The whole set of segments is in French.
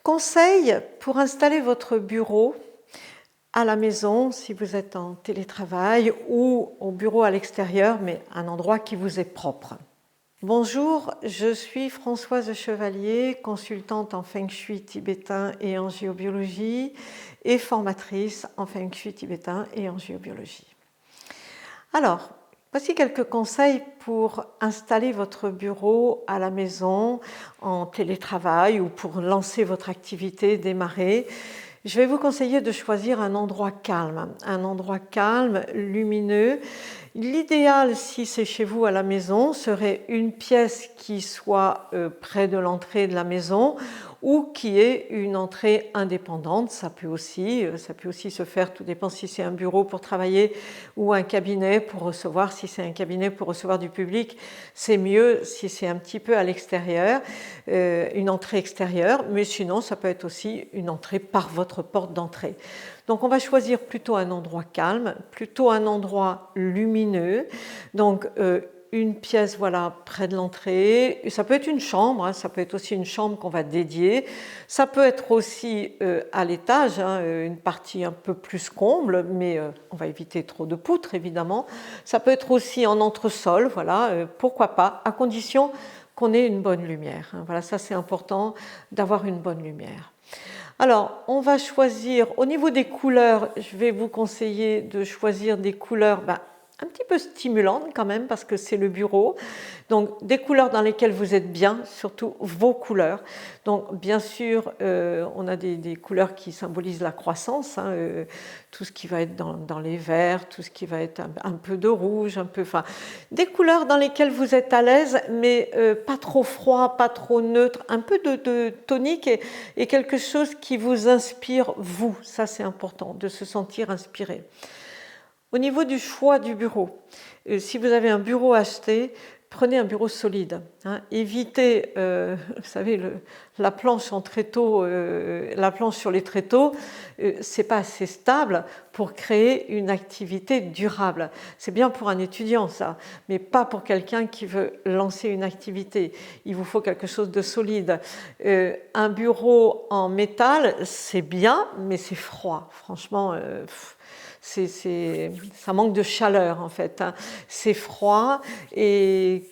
Conseil pour installer votre bureau à la maison, si vous êtes en télétravail, ou au bureau à l'extérieur, mais un endroit qui vous est propre. Bonjour, je suis Françoise Chevalier, consultante en Feng Shui tibétain et en géobiologie, et formatrice en Feng Shui tibétain et en géobiologie. Alors, voici quelques conseils pour installer votre bureau à la maison, en télétravail ou pour lancer votre activité, démarrer. Je vais vous conseiller de choisir un endroit calme, lumineux. L'idéal, si c'est chez vous à la maison, serait une pièce qui soit près de l'entrée de la maison ou qui ait une entrée indépendante. Ça peut aussi se faire, tout dépend si c'est un bureau pour travailler ou un cabinet pour recevoir. Si c'est un cabinet pour recevoir du public, c'est mieux si c'est un petit peu à l'extérieur, une entrée extérieure, mais sinon ça peut être aussi une entrée par votre porte d'entrée. Donc on va choisir plutôt un endroit calme, plutôt un endroit lumineux, donc une pièce près de l'entrée. Ça peut être une chambre, ça peut être aussi une chambre qu'on va dédier. Ça peut être aussi à l'étage, une partie un peu plus comble, mais on va éviter trop de poutres évidemment. Ça peut être aussi en entresol, pourquoi pas, à condition qu'on ait une bonne lumière. Voilà, ça c'est important d'avoir une bonne lumière. Alors, on va choisir, au niveau des couleurs, je vais vous conseiller de choisir des couleurs un petit peu stimulantes quand même, parce que c'est le bureau. Donc, des couleurs dans lesquelles vous êtes bien, surtout vos couleurs. Donc, bien sûr, on a des couleurs qui symbolisent la croissance, tout ce qui va être dans les verts, tout ce qui va être un peu de rouge, des couleurs dans lesquelles vous êtes à l'aise, mais pas trop froid, pas trop neutre, un peu de tonique et quelque chose qui vous inspire, vous. Ça, c'est important, de se sentir inspiré. Au niveau du choix du bureau, si vous avez un bureau acheté, prenez un bureau solide. Évitez, vous savez, la planche en tréteau, la planche sur les tréteaux, c'est pas assez stable pour créer une activité durable. C'est bien pour un étudiant ça, mais pas pour quelqu'un qui veut lancer une activité. Il vous faut quelque chose de solide. Un bureau en métal, c'est bien, mais c'est froid. Franchement, ça manque de chaleur en fait. C'est froid et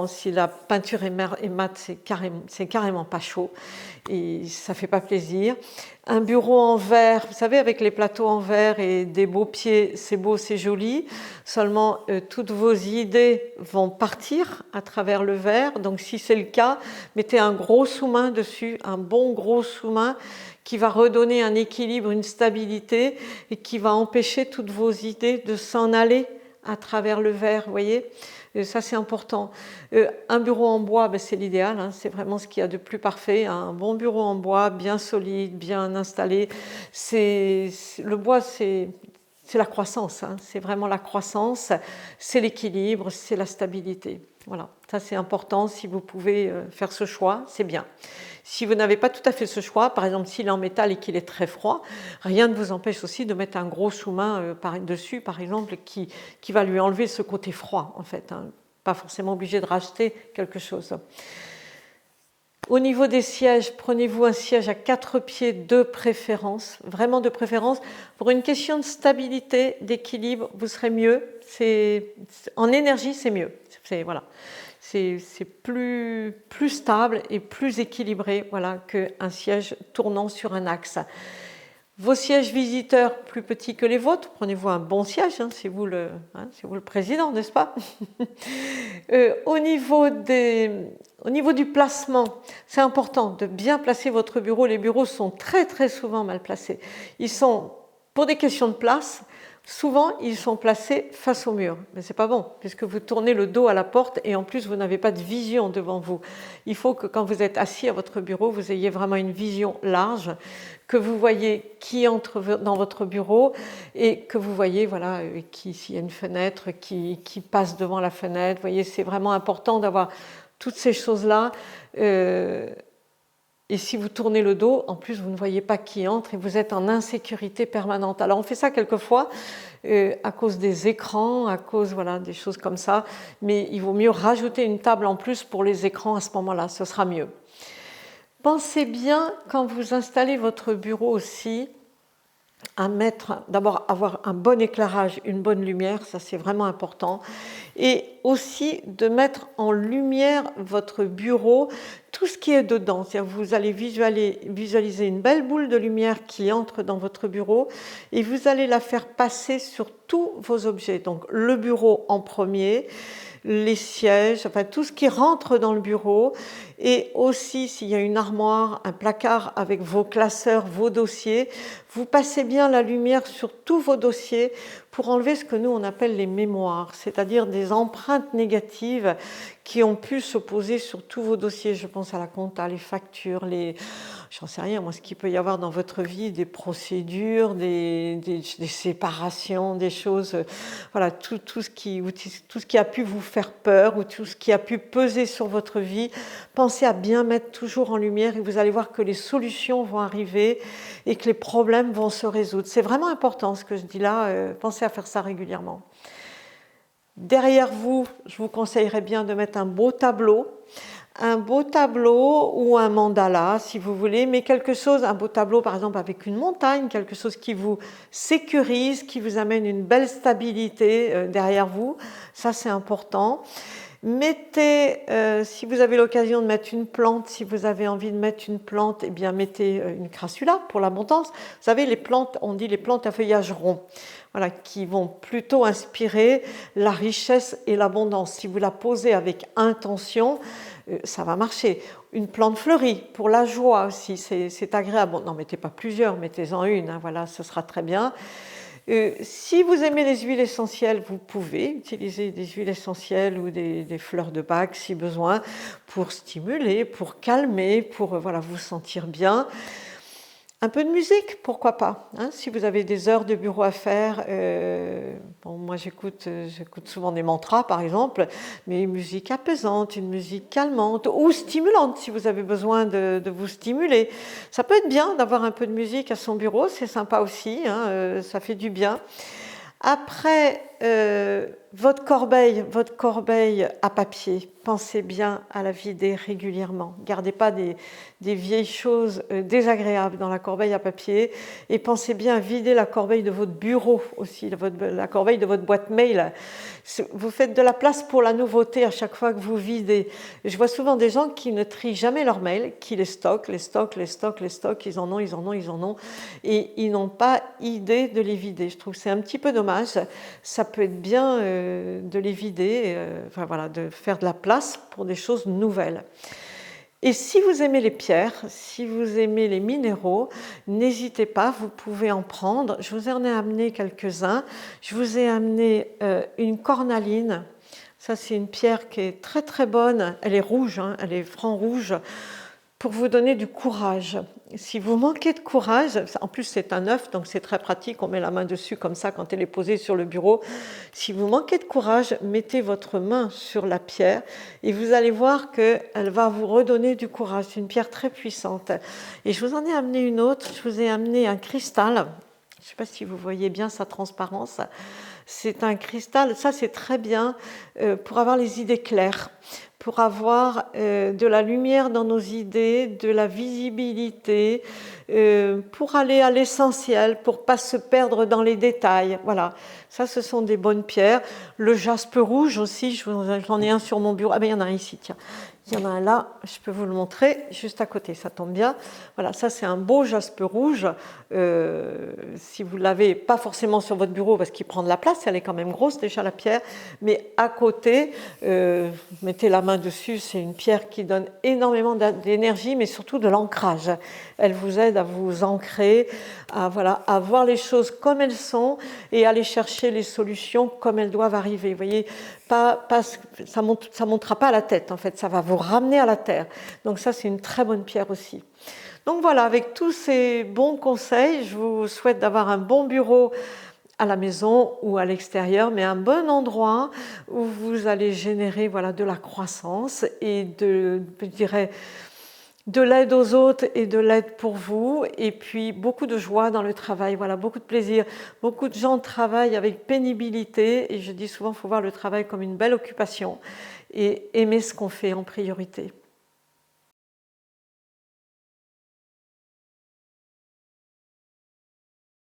si la peinture est mate, c'est carrément pas chaud et ça fait pas plaisir. Un bureau en verre, vous savez, avec les plateaux en verre et des beaux pieds, c'est beau, c'est joli. Seulement, toutes vos idées vont partir à travers le verre. Donc, si c'est le cas, mettez un gros sous-main dessus, un bon gros sous-main qui va redonner un équilibre, une stabilité et qui va empêcher toutes vos idées de s'en aller à travers le verre, vous voyez. Ça, c'est important. Un bureau en bois, c'est l'idéal, c'est vraiment ce qu'il y a de plus parfait. Un bon bureau en bois, bien solide, bien installé. Le bois, c'est la croissance, c'est vraiment la croissance, c'est l'équilibre, c'est la stabilité. Voilà, ça c'est important. Si vous pouvez faire ce choix, c'est bien. Si vous n'avez pas tout à fait ce choix, par exemple s'il est en métal et qu'il est très froid, rien ne vous empêche aussi de mettre un gros sous-main dessus, par exemple, qui va lui enlever ce côté froid, en fait. Pas forcément obligé de racheter quelque chose. Au niveau des sièges, prenez-vous un siège à 4 pieds de préférence, vraiment de préférence. Pour une question de stabilité, d'équilibre, vous serez mieux. En énergie, c'est mieux. C'est plus stable et plus équilibré qu'un siège tournant sur un axe. Vos sièges visiteurs plus petits que les vôtres, prenez-vous un bon siège, c'est vous le président, n'est-ce pas? Au niveau du placement, c'est important de bien placer votre bureau. Les bureaux sont très très souvent mal placés. Ils sont, pour des questions de place, souvent, ils sont placés face au mur, mais c'est pas bon, puisque vous tournez le dos à la porte et en plus, vous n'avez pas de vision devant vous. Il faut que quand vous êtes assis à votre bureau, vous ayez vraiment une vision large, que vous voyez qui entre dans votre bureau et que vous voyez, s'il y a une fenêtre qui passe devant la fenêtre. Vous voyez, c'est vraiment important d'avoir toutes ces choses-là. Et si vous tournez le dos, en plus, vous ne voyez pas qui entre et vous êtes en insécurité permanente. Alors, on fait ça quelquefois à cause des écrans, à cause des choses comme ça. Mais il vaut mieux rajouter une table en plus pour les écrans à ce moment-là, ce sera mieux. Pensez bien, quand vous installez votre bureau aussi, à mettre, d'abord avoir un bon éclairage, une bonne lumière, ça c'est vraiment important, et aussi de mettre en lumière votre bureau, tout ce qui est dedans. C'est-à-dire vous allez visualiser une belle boule de lumière qui entre dans votre bureau et vous allez la faire passer sur tous vos objets. Donc le bureau en premier, les sièges, enfin tout ce qui rentre dans le bureau, et aussi s'il y a une armoire, un placard avec vos classeurs, vos dossiers, vous passez bien la lumière sur tous vos dossiers pour enlever ce que nous on appelle les mémoires, c'est-à-dire des empreintes négatives qui ont pu se poser sur tous vos dossiers. Je pense à la compta, les factures, j'en sais rien, moi, ce qu'il peut y avoir dans votre vie, des procédures, des séparations, des choses, voilà, tout ce qui a pu vous faire peur ou tout ce qui a pu peser sur votre vie. Pensez à bien mettre toujours en lumière et vous allez voir que les solutions vont arriver et que les problèmes vont se résoudre. C'est vraiment important ce que je dis là, pensez à faire ça régulièrement. Derrière vous, je vous conseillerais bien de mettre un beau tableau ou un mandala si vous voulez, mais quelque chose, un beau tableau par exemple avec une montagne, quelque chose qui vous sécurise, qui vous amène une belle stabilité derrière vous, ça c'est important. Mettez, si vous avez l'occasion de mettre une plante, si vous avez envie de mettre une plante, eh bien mettez une crassula pour l'abondance. Vous savez, les plantes, on dit les plantes à feuillage rond, voilà, qui vont plutôt inspirer la richesse et l'abondance. Si vous la posez avec intention, ça va marcher. Une plante fleurie pour la joie aussi, c'est agréable. Bon, n'en mettez pas plusieurs, mettez-en une, hein, voilà, ce sera très bien. Si vous aimez les huiles essentielles, vous pouvez utiliser des huiles essentielles ou des fleurs de bac si besoin pour stimuler, pour calmer, pour voilà, vous sentir bien. Un peu de musique, pourquoi pas, hein, si vous avez des heures de bureau à faire. Bon, moi j'écoute souvent des mantras par exemple, mais une musique apaisante, une musique calmante ou stimulante si vous avez besoin de vous stimuler. Ça peut être bien d'avoir un peu de musique à son bureau, c'est sympa aussi, hein, ça fait du bien. Après, votre corbeille à papier, pensez bien à la vider régulièrement. Gardez pas des vieilles choses désagréables dans la corbeille à papier et pensez bien à vider la corbeille de votre bureau aussi, la corbeille de votre boîte mail. Vous faites de la place pour la nouveauté à chaque fois que vous videz. Je vois souvent des gens qui ne trient jamais leurs mails, qui les stockent, ils en ont, et ils n'ont pas idée de les vider. Je trouve que c'est un petit peu dommage. Ça peut être bien de les vider, enfin voilà, de faire de la place pour des choses nouvelles. Et si vous aimez les pierres, si vous aimez les minéraux, n'hésitez pas, vous pouvez en prendre. Je vous en ai amené quelques-uns. Je vous ai amené une cornaline. Ça, c'est une pierre qui est très très bonne. Elle est rouge, hein, elle est franc rouge, pour vous donner du courage. Si vous manquez de courage, en plus c'est un œuf, donc c'est très pratique, on met la main dessus comme ça quand elle est posée sur le bureau. Si vous manquez de courage, mettez votre main sur la pierre et vous allez voir qu'elle va vous redonner du courage. C'est une pierre très puissante. Et je vous en ai amené une autre, je vous ai amené un cristal. Je ne sais pas si vous voyez bien sa transparence. C'est un cristal, ça c'est très bien pour avoir les idées claires, pour avoir de la lumière dans nos idées, de la visibilité, pour aller à l'essentiel, pour ne pas se perdre dans les détails. Voilà, ça ce sont des bonnes pierres. Le jaspe rouge aussi, j'en ai un sur mon bureau. Ah ben il y en a un ici, tiens. Il y en a un là, je peux vous le montrer, juste à côté, ça tombe bien. Voilà, ça c'est un beau jaspe rouge. Si vous ne l'avez pas forcément sur votre bureau parce qu'il prend de la place, elle est quand même grosse déjà la pierre, mais à côté, mettez la main dessus, c'est une pierre qui donne énormément d'énergie, mais surtout de l'ancrage. Elle vous aide à vous ancrer, à voir les choses comme elles sont et aller chercher les solutions comme elles doivent arriver. Vous voyez, ça montera pas à la tête en fait, ça va vous ramener à la terre. Donc ça c'est une très bonne pierre aussi. Donc voilà, avec tous ces bons conseils, je vous souhaite d'avoir un bon bureau à la maison ou à l'extérieur, mais un bon endroit où vous allez générer de la croissance et je dirais, de l'aide aux autres et de l'aide pour vous, et puis beaucoup de joie dans le travail, voilà, beaucoup de plaisir. Beaucoup de gens travaillent avec pénibilité et je dis souvent qu'il faut voir le travail comme une belle occupation et aimer ce qu'on fait en priorité.